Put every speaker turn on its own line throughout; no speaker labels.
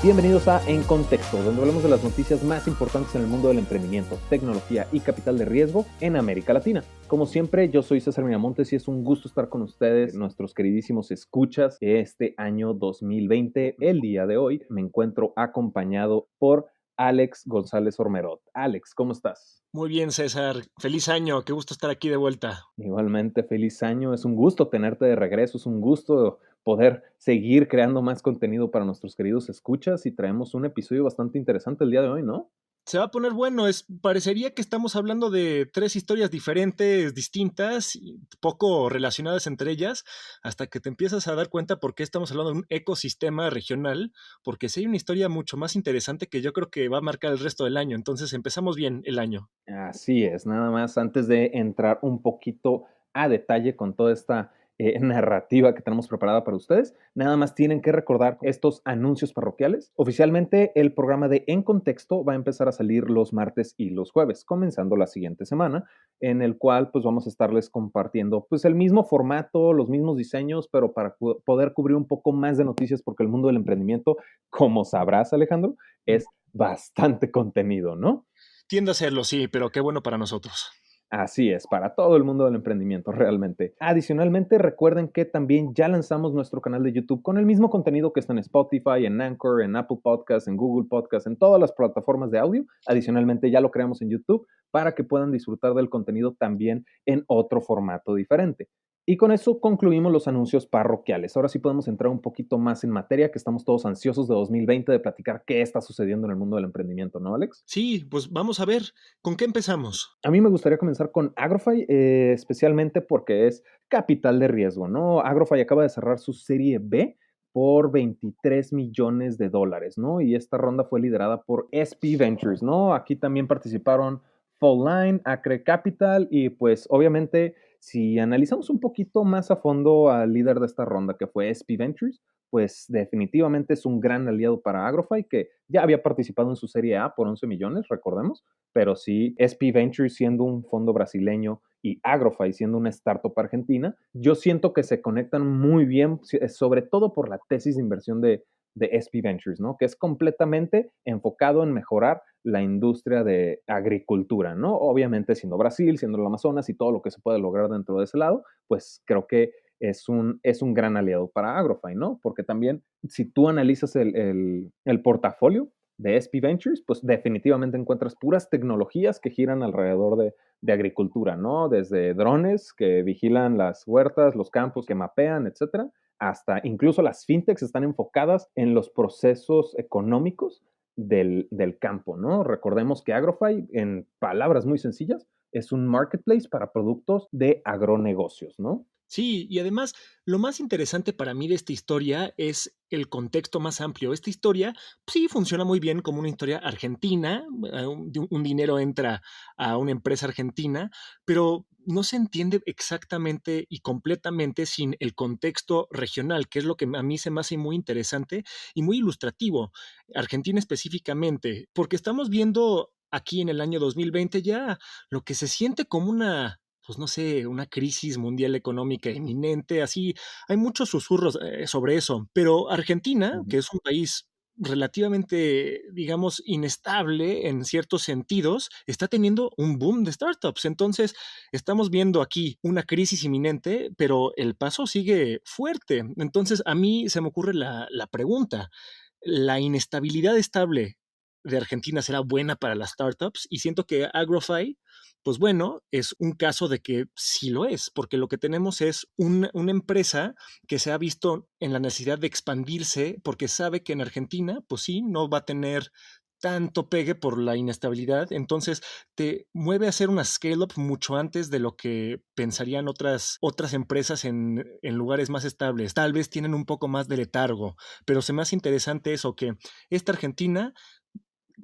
Bienvenidos a En Contexto, donde hablamos de las noticias más importantes en el mundo del emprendimiento, tecnología y capital de riesgo en América Latina. Como siempre, yo soy César Miramontes y es un gusto estar con ustedes, nuestros queridísimos escuchas de este año 2020. El día de hoy me encuentro acompañado por Alex González Ormerod. Alex, ¿cómo estás?
Muy bien, César. Feliz año. Qué gusto estar aquí de vuelta.
Igualmente, feliz año. Es un gusto tenerte de regreso, es un gusto poder seguir creando más contenido para nuestros queridos escuchas y traemos un episodio bastante interesante el día de hoy, ¿no?
Se va a poner bueno. Parecería que estamos hablando de tres historias diferentes, distintas, y poco relacionadas entre ellas, hasta que te empiezas a dar cuenta por qué estamos hablando de un ecosistema regional, porque sí hay una historia mucho más interesante que yo creo que va a marcar el resto del año. Entonces empezamos bien el año.
Así es, nada más antes de entrar un poquito a detalle con toda esta narrativa que tenemos preparada para ustedes, nada más tienen que recordar estos anuncios parroquiales. Oficialmente el programa de En Contexto va a empezar a salir los martes y los jueves, comenzando la siguiente semana, en el cual pues vamos a estarles compartiendo pues el mismo formato, los mismos diseños, pero para poder cubrir un poco más de noticias porque el mundo del emprendimiento, como sabrás Alejandro, es bastante contenido, ¿no?
Tiende a serlo, sí, pero qué bueno para nosotros.
Así es, para todo el mundo del emprendimiento, realmente. Adicionalmente, recuerden que también ya lanzamos nuestro canal de YouTube con el mismo contenido que está en Spotify, en Anchor, en Apple Podcasts, en Google Podcasts, en todas las plataformas de audio. Adicionalmente, ya lo creamos en YouTube para que puedan disfrutar del contenido también en otro formato diferente. Y con eso concluimos los anuncios parroquiales. Ahora sí podemos entrar un poquito más en materia, que estamos todos ansiosos de 2020 de platicar qué está sucediendo en el mundo del emprendimiento, ¿no, Alex?
Sí, pues vamos a ver. ¿Con qué empezamos?
A mí me gustaría comenzar con Agrofy, especialmente porque es capital de riesgo, ¿no? Agrofy acaba de cerrar su serie B por 23 millones de dólares, ¿no? Y esta ronda fue liderada por SP Ventures, ¿no? Aquí también participaron Fallline, Acre Capital y pues obviamente si analizamos un poquito más a fondo al líder de esta ronda que fue SP Ventures, pues definitivamente es un gran aliado para Agrofy que ya había participado en su serie A por 11 millones, recordemos, pero sí SP Ventures siendo un fondo brasileño y Agrofy siendo una startup argentina, yo siento que se conectan muy bien, sobre todo por la tesis de inversión de SP Ventures, ¿no? Que es completamente enfocado en mejorar la industria de agricultura, ¿no? Obviamente siendo Brasil, siendo el Amazonas y todo lo que se puede lograr dentro de ese lado, pues creo que es un gran aliado para Agrofy, ¿no? Porque también si tú analizas el portafolio, de SP Ventures, pues definitivamente encuentras puras tecnologías que giran alrededor de agricultura, ¿no? Desde drones que vigilan las huertas, los campos, que mapean, etcétera, hasta incluso las fintechs están enfocadas en los procesos económicos del campo, ¿no? Recordemos que Agrofy, en palabras muy sencillas, es un marketplace para productos de agronegocios, ¿no?
Sí, y además, lo más interesante para mí de esta historia es el contexto más amplio. Esta historia sí funciona muy bien como una historia argentina, un dinero entra a una empresa argentina, pero no se entiende exactamente y completamente sin el contexto regional, que es lo que a mí se me hace muy interesante y muy ilustrativo. Argentina específicamente, porque estamos viendo aquí en el año 2020 ya lo que se siente como una, pues no sé, una crisis mundial económica inminente, así, hay muchos susurros sobre eso, pero Argentina,
Ujú.
que es un país relativamente, digamos, inestable en ciertos sentidos, está teniendo un boom de startups. Entonces, estamos viendo aquí una crisis inminente, pero el paso sigue fuerte. Entonces, a mí se me ocurre la pregunta, ¿la inestabilidad estable de Argentina será buena para las startups? Y siento que Agrofy, pues bueno, es un caso de que sí lo es, porque lo que tenemos es una empresa que se ha visto en la necesidad de expandirse porque sabe que en Argentina, pues sí, no va a tener tanto pegue por la inestabilidad, entonces te mueve a hacer una scale-up mucho antes de lo que pensarían otras empresas en lugares más estables. Tal vez tienen un poco más de letargo, pero se me hace interesante eso, que esta Argentina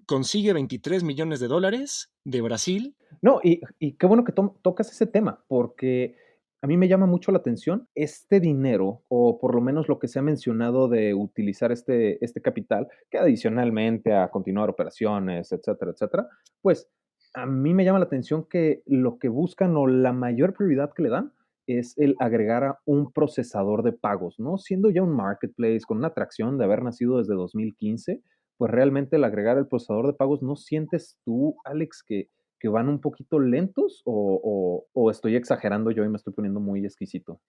consigue 23 millones de dólares de Brasil.
No, y qué bueno que tocas ese tema, porque a mí me llama mucho la atención este dinero, o por lo menos lo que se ha mencionado de utilizar este capital, que adicionalmente a continuar operaciones, etcétera, etcétera, pues a mí me llama la atención que lo que buscan o la mayor prioridad que le dan es el agregar a un procesador de pagos, ¿no? Siendo ya un marketplace con una atracción de haber nacido desde 2015, pues realmente el agregar el procesador de pagos, ¿no sientes tú, Alex, que van un poquito lentos o estoy exagerando yo y me estoy poniendo muy exquisito?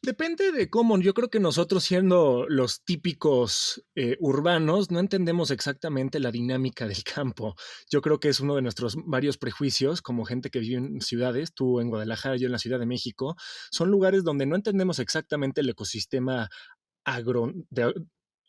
Depende de cómo. Yo creo que nosotros, siendo los típicos urbanos, no entendemos exactamente la dinámica del campo. Yo creo que es uno de nuestros varios prejuicios como gente que vive en ciudades, tú en Guadalajara, yo en la Ciudad de México. Son lugares donde no entendemos exactamente el ecosistema agro, de,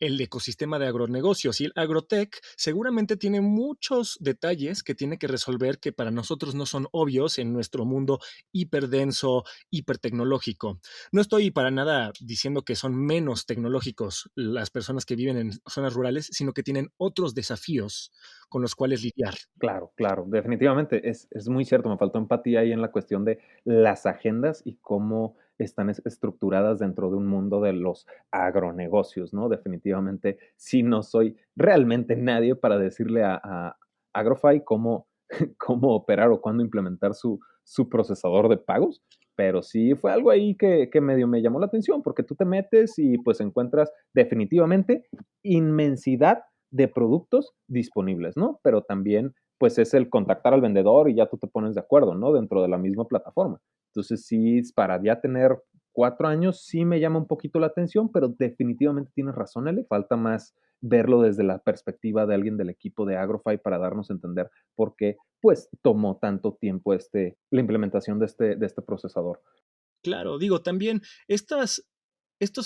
el ecosistema de agronegocios, y el agrotech seguramente tiene muchos detalles que tiene que resolver, que para nosotros no son obvios en nuestro mundo hiperdenso, hipertecnológico. No estoy para nada diciendo que son menos tecnológicos las personas que viven en zonas rurales, sino que tienen otros desafíos con los cuales lidiar.
Claro, claro, definitivamente, es muy cierto, me faltó empatía ahí en la cuestión de las agendas y cómo están estructuradas dentro de un mundo de los agronegocios, ¿no? Definitivamente, sí no soy realmente nadie para decirle a Agrofy cómo, cómo operar o cuándo implementar su procesador de pagos, pero sí fue algo ahí que medio me llamó la atención, porque tú te metes y pues encuentras definitivamente inmensidad de productos disponibles, ¿no? Pero también, pues es el contactar al vendedor y ya tú te pones de acuerdo, ¿no? Dentro de la misma plataforma. Entonces, sí, para ya tener 4 años, sí me llama un poquito la atención, pero definitivamente tienes razón, le falta más verlo desde la perspectiva de alguien del equipo de Agrofy para darnos a entender por qué, pues, tomó tanto tiempo la implementación de este procesador.
Claro, digo, también estos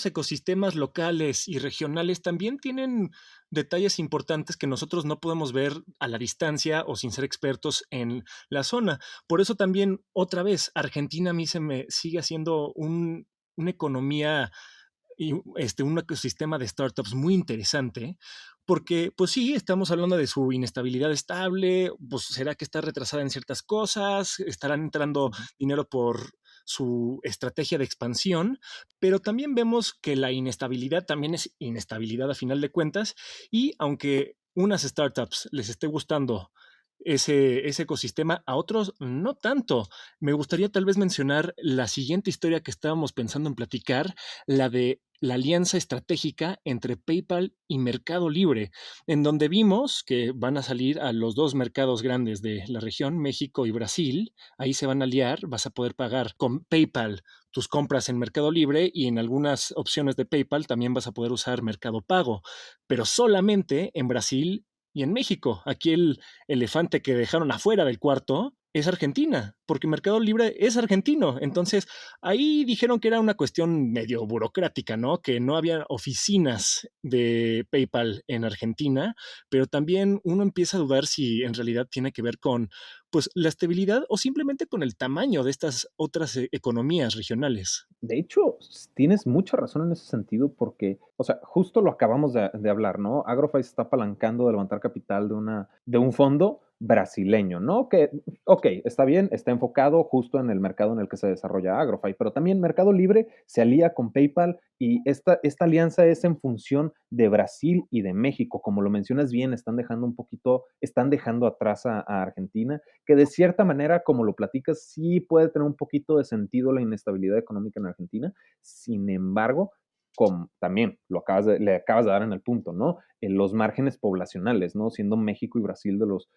ecosistemas locales y regionales también tienen detalles importantes que nosotros no podemos ver a la distancia o sin ser expertos en la zona. Por eso también, otra vez, Argentina a mí se me sigue haciendo una economía y un ecosistema de startups muy interesante, porque pues sí, estamos hablando de su inestabilidad estable, pues será que está retrasada en ciertas cosas, estarán entrando
Ujú.
dinero por su estrategia de expansión, pero también vemos que la inestabilidad también es inestabilidad a final de cuentas, y aunque unas startups les esté gustando ese ecosistema, a otros no tanto. Me gustaría tal vez mencionar la siguiente historia que estábamos pensando en platicar, la de la alianza estratégica entre PayPal y Mercado Libre, en donde vimos que van a salir a los dos mercados grandes de la región, México y Brasil. Ahí se van a aliar, vas a poder pagar con PayPal tus compras en Mercado Libre, y en algunas opciones de PayPal también vas a poder usar Mercado Pago, pero solamente en Brasil y en México. Aquí el elefante que dejaron afuera del cuarto es Argentina, porque Mercado Libre es argentino. Entonces, ahí dijeron que era una cuestión medio burocrática, ¿no? Que no había oficinas de PayPal en Argentina, pero también uno empieza a dudar si en realidad tiene que ver con, pues, la estabilidad o simplemente con el tamaño de estas otras economías regionales.
De hecho, tienes mucha razón en ese sentido porque, o sea, justo lo acabamos de hablar, ¿no? Agrofy se está apalancando de levantar capital de un fondo brasileño, ¿no? Que, ok, está bien, está enfocado justo en el mercado en el que se desarrolla Agrofy, pero también Mercado Libre se alía con PayPal y esta alianza es en función de Brasil y de México. Como lo mencionas bien, están dejando atrás a Argentina, que de cierta manera, como lo platicas, sí puede tener un poquito de sentido la inestabilidad económica en Argentina. Sin embargo, como también le acabas de dar en el punto, ¿no? En los márgenes poblacionales, ¿no? Siendo México y Brasil de los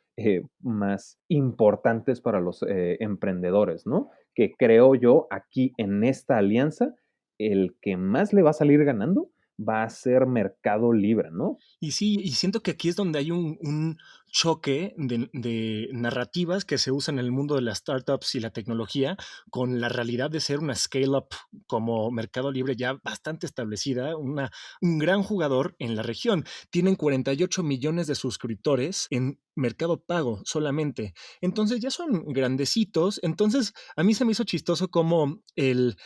más importantes para los emprendedores, ¿no? Que creo yo aquí en esta alianza, el que más le va a salir ganando va a ser Mercado Libre, ¿no?
Y sí, y siento que aquí es donde hay un choque de narrativas que se usan en el mundo de las startups y la tecnología, con la realidad de ser una scale-up como Mercado Libre ya bastante establecida, un gran jugador en la región. Tienen 48 millones de suscriptores en Mercado Pago solamente. Entonces ya son grandecitos. Entonces a mí se me hizo chistoso como el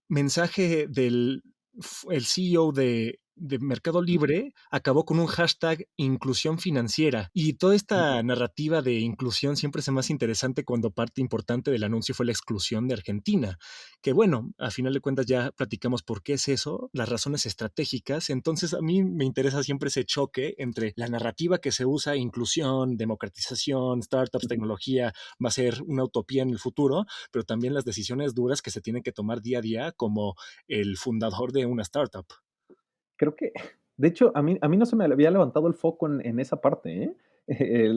mensaje del el CEO de Mercado Libre acabó con un hashtag inclusión financiera. Y toda esta narrativa de inclusión siempre es más interesante cuando parte importante del anuncio fue la exclusión de Argentina. Que bueno, a final de cuentas ya platicamos por qué es eso, las razones estratégicas. Entonces a mí me interesa siempre ese choque entre la narrativa que se usa, inclusión, democratización, startups, tecnología, va a ser una utopía en el futuro, pero también las decisiones duras que se tienen que tomar día a día como el fundador de una startup.
Creo que, de hecho, a mí no se me había levantado el foco en esa parte, ¿eh?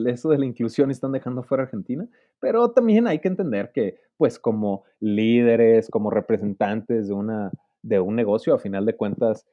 Eso de la inclusión están dejando fuera a Argentina, pero también hay que entender que, pues, como líderes, como representantes de un negocio, a final de cuentas,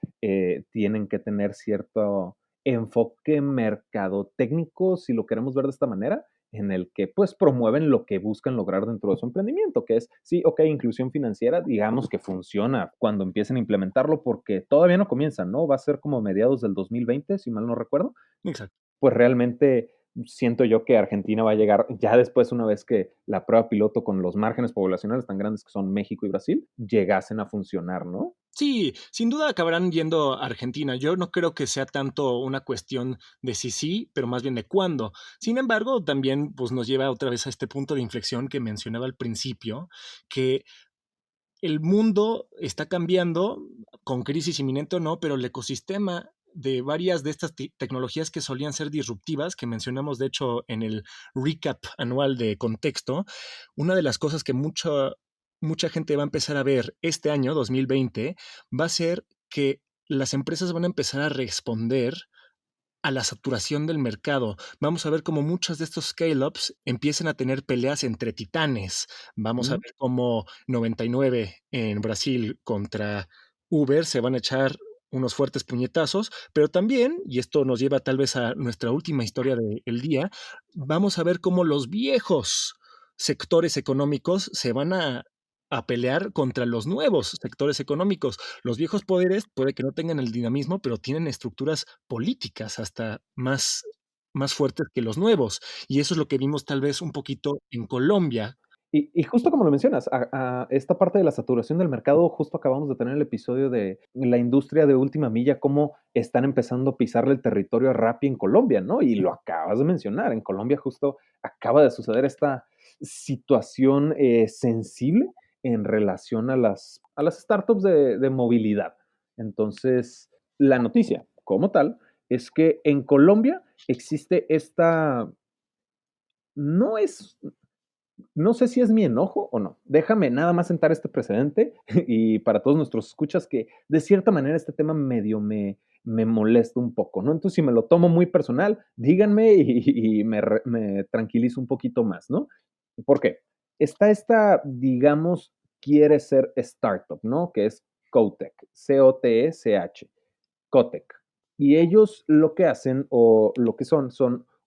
tienen que tener cierto enfoque mercadotécnico, si lo queremos ver de esta manera, en el que pues promueven lo que buscan lograr dentro de su emprendimiento, que es, sí, ok, inclusión financiera, digamos que funciona cuando empiecen a implementarlo, porque todavía no comienzan, ¿no? Va a ser como mediados del 2020, si mal no recuerdo.
Exacto.
Pues realmente siento yo que Argentina va a llegar ya después, una vez que la prueba piloto con los márgenes poblacionales tan grandes que son México y Brasil, llegasen a funcionar, ¿no?
Sí, sin duda acabarán yendo a Argentina. Yo no creo que sea tanto una cuestión de si sí, pero más bien de cuándo. Sin embargo, también pues, nos lleva otra vez a este punto de inflexión que mencionaba al principio, que el mundo está cambiando, con crisis inminente o no, pero el ecosistema de varias de estas tecnologías que solían ser disruptivas, que mencionamos de hecho en el recap anual de contexto, una de las cosas que mucha gente va a empezar a ver este año, 2020, va a ser que las empresas van a empezar a responder a la saturación del mercado. Vamos a ver cómo muchos de estos scale-ups empiezan a tener peleas entre titanes. Vamos a
Mm.
ver cómo 99 en Brasil contra Uber se van a echar unos fuertes puñetazos, pero también, y esto nos lleva tal vez a nuestra última historia del día, vamos a ver cómo los viejos sectores económicos se van a pelear contra los nuevos sectores económicos. Los viejos poderes puede que no tengan el dinamismo, pero tienen estructuras políticas hasta más fuertes que los nuevos. Y eso es lo que vimos tal vez un poquito en Colombia.
Y justo como lo mencionas, a esta parte de la saturación del mercado, justo acabamos de tener el episodio de la industria de última milla, cómo están empezando a pisarle el territorio a Rappi en Colombia, ¿no? Y lo acabas de mencionar, en Colombia justo acaba de suceder esta situación sensible en relación a las startups de movilidad. Entonces, la noticia como tal es que en Colombia existe esta, no es, no sé si es mi enojo o no. Déjame nada más sentar este precedente y para todos nuestros escuchas que de cierta manera este tema medio me molesta un poco, ¿no? Entonces, si me lo tomo muy personal, díganme y me tranquilizo un poquito más, ¿no? ¿Por qué? Está esta, digamos, quiere ser startup, ¿no? Que es Cotech, C-O-T-E-C-H, Cotech. Y ellos lo que hacen o lo que son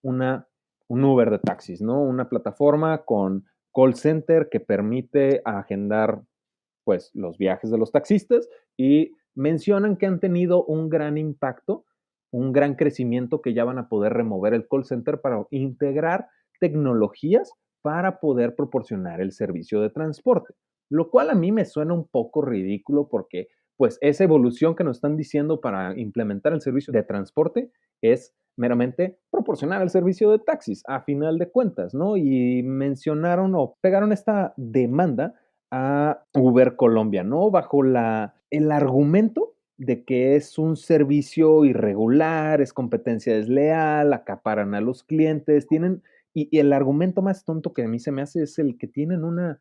un Uber de taxis, ¿no? Una plataforma con call center que permite agendar pues los viajes de los taxistas y mencionan que han tenido un gran impacto, un gran crecimiento que ya van a poder remover el call center para integrar tecnologías para poder proporcionar el servicio de transporte, lo cual a mí me suena un poco ridículo porque pues esa evolución que nos están diciendo para implementar el servicio de transporte es meramente proporcionar el servicio de taxis, a final de cuentas, ¿no? Y mencionaron o pegaron esta demanda a Uber Colombia, ¿no? Bajo el argumento de que es un servicio irregular, es competencia desleal, acaparan a los clientes, y el argumento más tonto que a mí se me hace es el que tienen una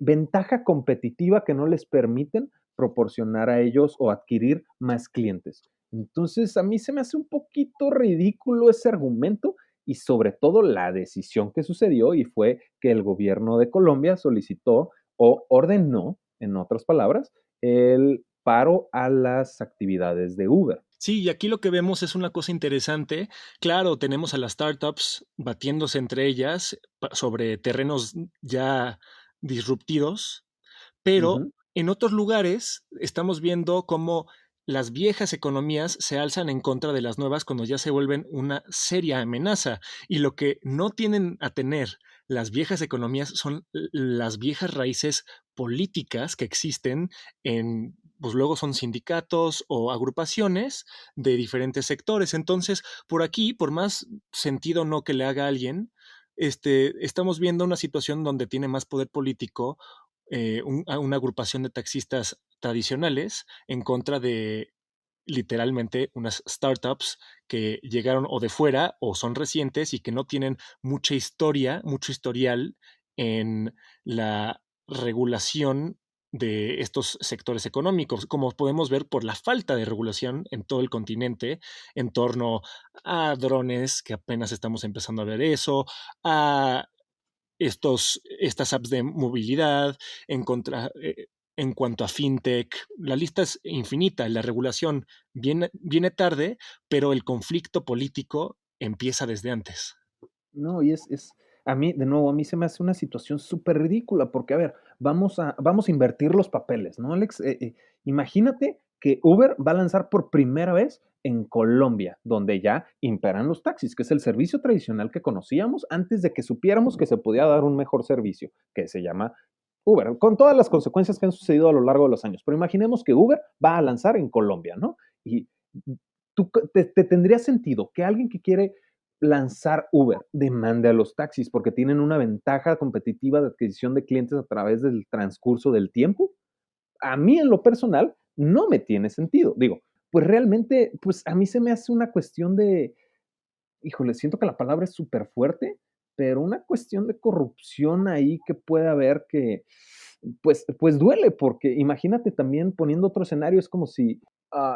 ventaja competitiva que no les permiten proporcionar a ellos o adquirir más clientes. Entonces, a mí se me hace un poquito ridículo ese argumento y sobre todo la decisión que sucedió y fue que el gobierno de Colombia solicitó o ordenó, en otras palabras, el paro a las actividades de Uber.
Sí, y aquí lo que vemos es una cosa interesante. Claro, tenemos a las startups batiéndose entre ellas sobre terrenos ya disruptivos, pero
Ujú.
en otros lugares estamos viendo cómo las viejas economías se alzan en contra de las nuevas cuando ya se vuelven una seria amenaza. Y lo que no tienen a tener las viejas economías son las viejas raíces políticas que existen en pues luego son sindicatos o agrupaciones de diferentes sectores. Entonces, por aquí, por más sentido no que le haga a alguien, estamos viendo una situación donde tiene más poder político una agrupación de taxistas tradicionales en contra de literalmente unas startups que llegaron o de fuera o son recientes y que no tienen mucha historia, mucho historial en la regulación de estos sectores económicos, como podemos ver por la falta de regulación en todo el continente en torno a drones, que apenas estamos empezando a ver eso, a estas apps de movilidad, en, contra, en cuanto a fintech. La lista es infinita, la regulación viene tarde, pero el conflicto político empieza desde antes.
No, y a mí, de nuevo, a mí se me hace una situación súper ridícula, porque, a ver, vamos a invertir los papeles, ¿no, Alex? Imagínate que Uber va a lanzar por primera vez en Colombia, donde ya imperan los taxis, que es el servicio tradicional que conocíamos antes de que supiéramos que se podía dar un mejor servicio, que se llama Uber, con todas las consecuencias que han sucedido a lo largo de los años. Pero imaginemos que Uber va a lanzar en Colombia, ¿no? Y te tendría sentido que alguien que quiere lanzar Uber demande a los taxis porque tienen una ventaja competitiva de adquisición de clientes a través del transcurso del tiempo. A mí en lo personal no me tiene sentido. Digo, pues realmente, pues a mí se me hace una cuestión de, híjole, siento que la palabra es súper fuerte, pero una cuestión de corrupción ahí que puede haber que, pues duele, porque imagínate también poniendo otro escenario, es como si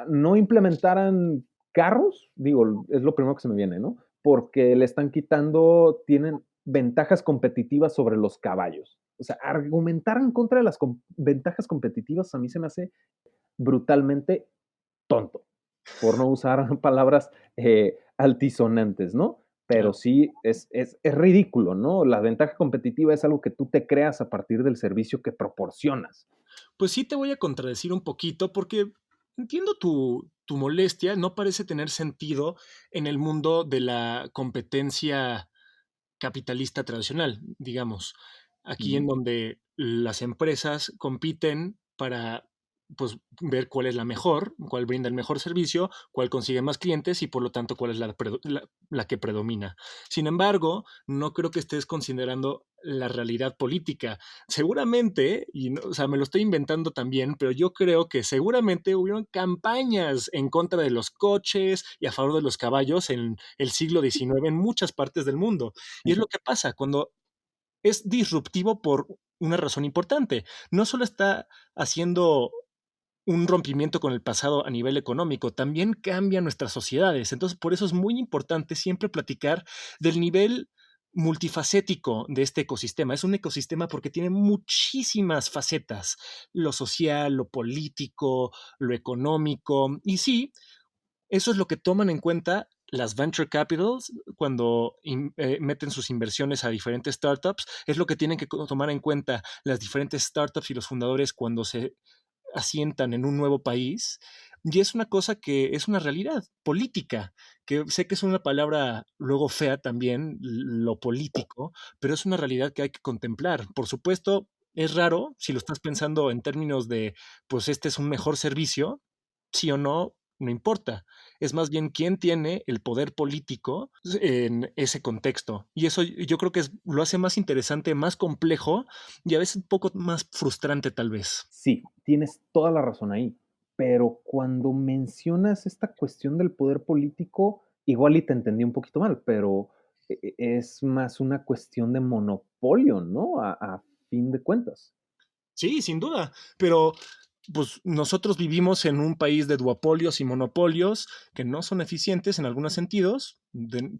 no implementaran carros, digo, es lo primero que se me viene, ¿no? Porque le están quitando, tienen ventajas competitivas sobre los caballos. O sea, argumentar en contra de las ventajas competitivas a mí se me hace brutalmente tonto, por no usar palabras altisonantes, ¿no? Pero
Claro.
sí es ridículo, ¿no? La ventaja competitiva es algo que tú te creas a partir del servicio que proporcionas.
Pues sí te voy a contradecir un poquito porque entiendo tu molestia, no parece tener sentido en el mundo de la competencia capitalista tradicional, digamos, aquí
Ujú.
en donde las empresas compiten para pues ver cuál es la mejor, cuál brinda el mejor servicio, cuál consigue más clientes y por lo tanto cuál es la que predomina. Sin embargo, no creo que estés considerando la realidad política. Seguramente, y no, o sea, me lo estoy inventando también, pero yo creo que seguramente hubieron campañas en contra de los coches y a favor de los caballos en el siglo XIX en muchas partes del mundo. Y es lo que pasa cuando es disruptivo por una razón importante. No solo está haciendo un rompimiento con el pasado a nivel económico, también cambia nuestras sociedades. Entonces, por eso es muy importante siempre platicar del nivel multifacético de este ecosistema. Es un ecosistema porque tiene muchísimas facetas, lo social, lo político, lo económico. Y sí, eso es lo que toman en cuenta las venture capitals cuando meten sus inversiones a diferentes startups. Es lo que tienen que tomar en cuenta las diferentes startups y los fundadores cuando se asientan en un nuevo país. Y es una cosa que es una realidad política, que sé que es una palabra luego fea también, lo político, pero es una realidad que hay que contemplar. Por supuesto, es raro si lo estás pensando en términos de, pues este es un mejor servicio, sí o no, no importa. Es más bien quién tiene el poder político en ese contexto. Y eso yo creo que lo hace más interesante, más complejo y a veces un poco más frustrante tal vez.
Sí, tienes toda la razón ahí, pero cuando mencionas esta cuestión del poder político, igual y te entendí un poquito mal, pero es más una cuestión de monopolio, ¿no? A fin de cuentas.
Sí, sin duda, pero pues nosotros vivimos en un país de duopolios y monopolios que no son eficientes en algunos sentidos,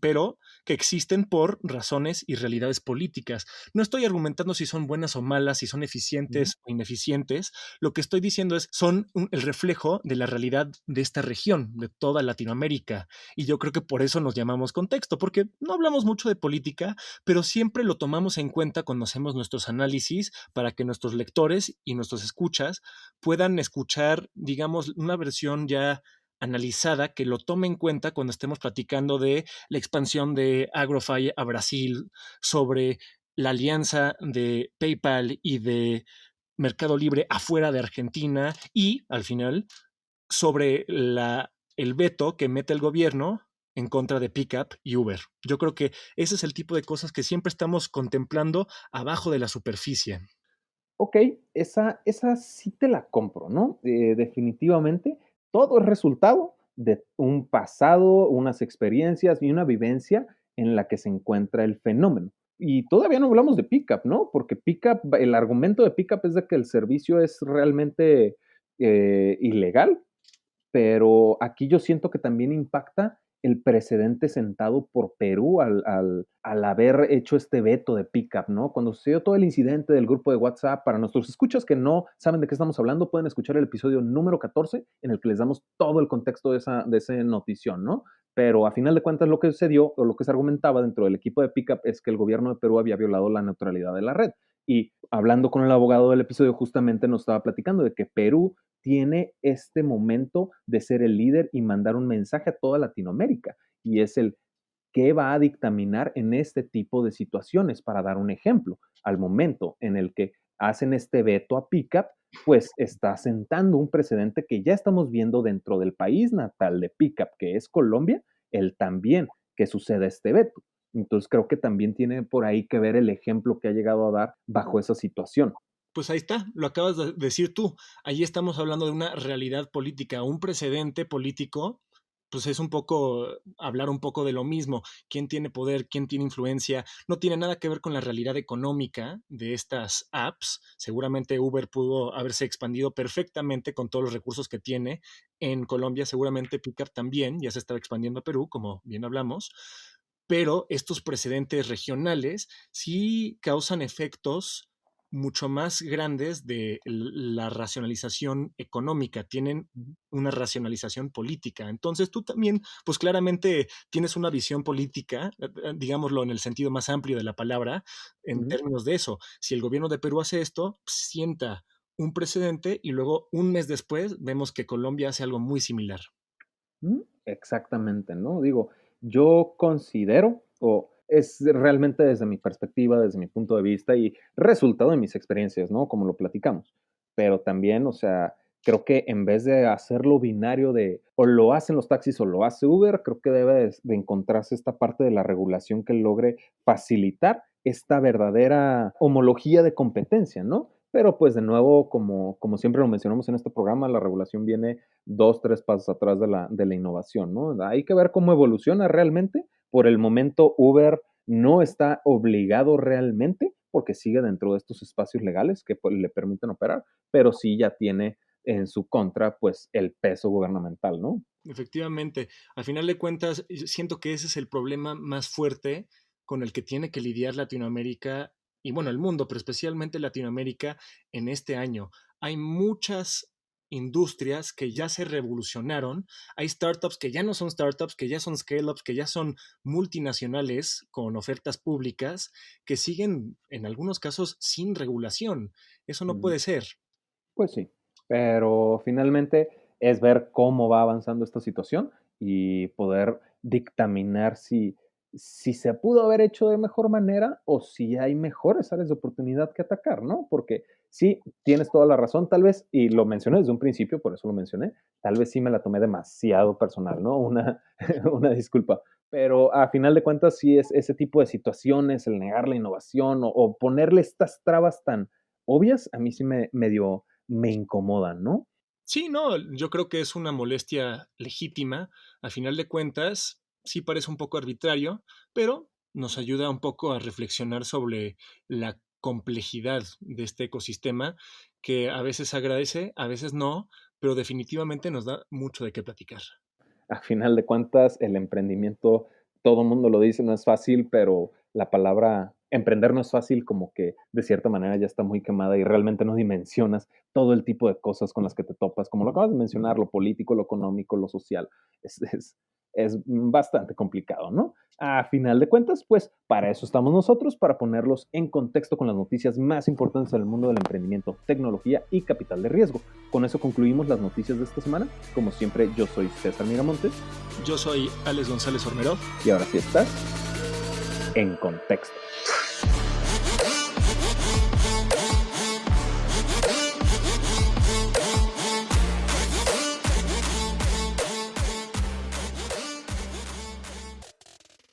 pero que existen por razones y realidades políticas. No estoy argumentando si son buenas o malas, si son
Ujú.
eficientes o ineficientes. Lo que estoy diciendo es, son el reflejo de la realidad de esta región, de toda Latinoamérica. Y yo creo que por eso nos llamamos contexto, porque no hablamos mucho de política, pero siempre lo tomamos en cuenta cuando hacemos nuestros análisis para que nuestros lectores y nuestros escuchas puedan escuchar, digamos, una versión ya analizada que lo tome en cuenta cuando estemos platicando de la expansión de AgroFi a Brasil, sobre la alianza de PayPal y de Mercado Libre afuera de Argentina y, al final, sobre el veto que mete el gobierno en contra de Pickup y Uber. Yo creo que ese es el tipo de cosas que siempre estamos contemplando abajo de la superficie.
Ok, esa sí te la compro, ¿no? Definitivamente, todo es resultado de un pasado, unas experiencias y una vivencia en la que se encuentra el fenómeno. Y todavía no hablamos de Pickup, ¿no? Porque Pickup, el argumento de Pickup es de que el servicio es realmente ilegal, pero aquí yo siento que también impacta el precedente sentado por Perú al haber hecho este veto de Pickup, ¿no? Cuando sucedió todo el incidente del grupo de WhatsApp, para nuestros escuchas que no saben de qué estamos hablando, pueden escuchar el episodio número 14 en el que les damos todo el contexto de esa notición, ¿no? Pero a final de cuentas lo que sucedió o lo que se argumentaba dentro del equipo de Pickup es que el gobierno de Perú había violado la neutralidad de la red. Y hablando con el abogado del episodio, justamente nos estaba platicando de que Perú tiene este momento de ser el líder y mandar un mensaje a toda Latinoamérica. Y es el qué va a dictaminar en este tipo de situaciones. Para dar un ejemplo, al momento en el que hacen este veto a Pickup, pues está sentando un precedente que ya estamos viendo dentro del país natal de Pickup, que es Colombia, el también que suceda este veto. Entonces creo que también tiene por ahí que ver el ejemplo que ha llegado a dar bajo esa situación.
Pues ahí está, lo acabas de decir tú. Ahí estamos hablando de una realidad política, un precedente político, pues es un poco hablar un poco de lo mismo. ¿Quién tiene poder? ¿Quién tiene influencia? No tiene nada que ver con la realidad económica de estas apps. Seguramente Uber pudo haberse expandido perfectamente con todos los recursos que tiene en Colombia. Seguramente Pickup también ya se estaba expandiendo a Perú, como bien hablamos. Pero estos precedentes regionales sí causan efectos mucho más grandes de la racionalización económica, tienen una racionalización política. Entonces tú también, pues claramente tienes una visión política, digámoslo en el sentido más amplio de la palabra, en
Ujú.
términos de eso. Si el gobierno de Perú hace esto, sienta un precedente y luego un mes después vemos que Colombia hace algo muy similar.
Exactamente, ¿no? Digo, yo considero, o es realmente desde mi perspectiva, desde mi punto de vista y resultado de mis experiencias, ¿no? Como lo platicamos. Pero también, o sea, creo que en vez de hacerlo binario de o lo hacen los taxis o lo hace Uber, creo que debe de encontrarse esta parte de la regulación que logre facilitar esta verdadera homología de competencia, ¿no? Pero pues de nuevo, como siempre lo mencionamos en este programa, la regulación viene dos, tres pasos atrás de la innovación, ¿no? Hay que ver cómo evoluciona realmente. Por el momento, Uber no está obligado realmente porque sigue dentro de estos espacios legales que pues, le permiten operar, pero sí ya tiene en su contra, pues, el peso gubernamental, ¿no?
Efectivamente, al final de cuentas, siento que ese es el problema más fuerte con el que tiene que lidiar Latinoamérica y bueno, el mundo, pero especialmente Latinoamérica en este año. Hay muchas industrias que ya se revolucionaron, hay startups que ya no son startups, que ya son scale-ups, que ya son multinacionales con ofertas públicas, que siguen en algunos casos sin regulación. Eso no
Ujú.
puede ser.
Pues sí, pero finalmente es ver cómo va avanzando esta situación y poder dictaminar si se pudo haber hecho de mejor manera o si hay mejores áreas de oportunidad que atacar, ¿no? Porque sí, tienes toda la razón, tal vez, y lo mencioné desde un principio, por eso lo mencioné, tal vez sí me la tomé demasiado personal, ¿no? Una disculpa, pero a final de cuentas sí es ese tipo de situaciones, el negar la innovación o ponerle estas trabas tan obvias, a mí sí me medio me incomodan, ¿no?
Sí, no, yo creo que es una molestia legítima. A final de cuentas, sí parece un poco arbitrario, pero nos ayuda un poco a reflexionar sobre la complejidad de este ecosistema que a veces agradece, a veces no, pero definitivamente nos da mucho de qué platicar.
A final de cuentas, el emprendimiento, todo el mundo lo dice, no es fácil, pero la palabra emprender no es fácil, como que de cierta manera ya está muy quemada y realmente no dimensionas todo el tipo de cosas con las que te topas, como lo acabas de mencionar, lo político, lo económico, lo social. Es, es, es bastante complicado, ¿no? A final de cuentas, pues para eso estamos nosotros, para ponerlos en contexto con las noticias más importantes del mundo del emprendimiento, tecnología y capital de riesgo. Con eso concluimos las noticias de esta semana. Como siempre, yo soy César Miramontes
Yo soy Alex González Ormerod.
y ahora sí estás en contexto.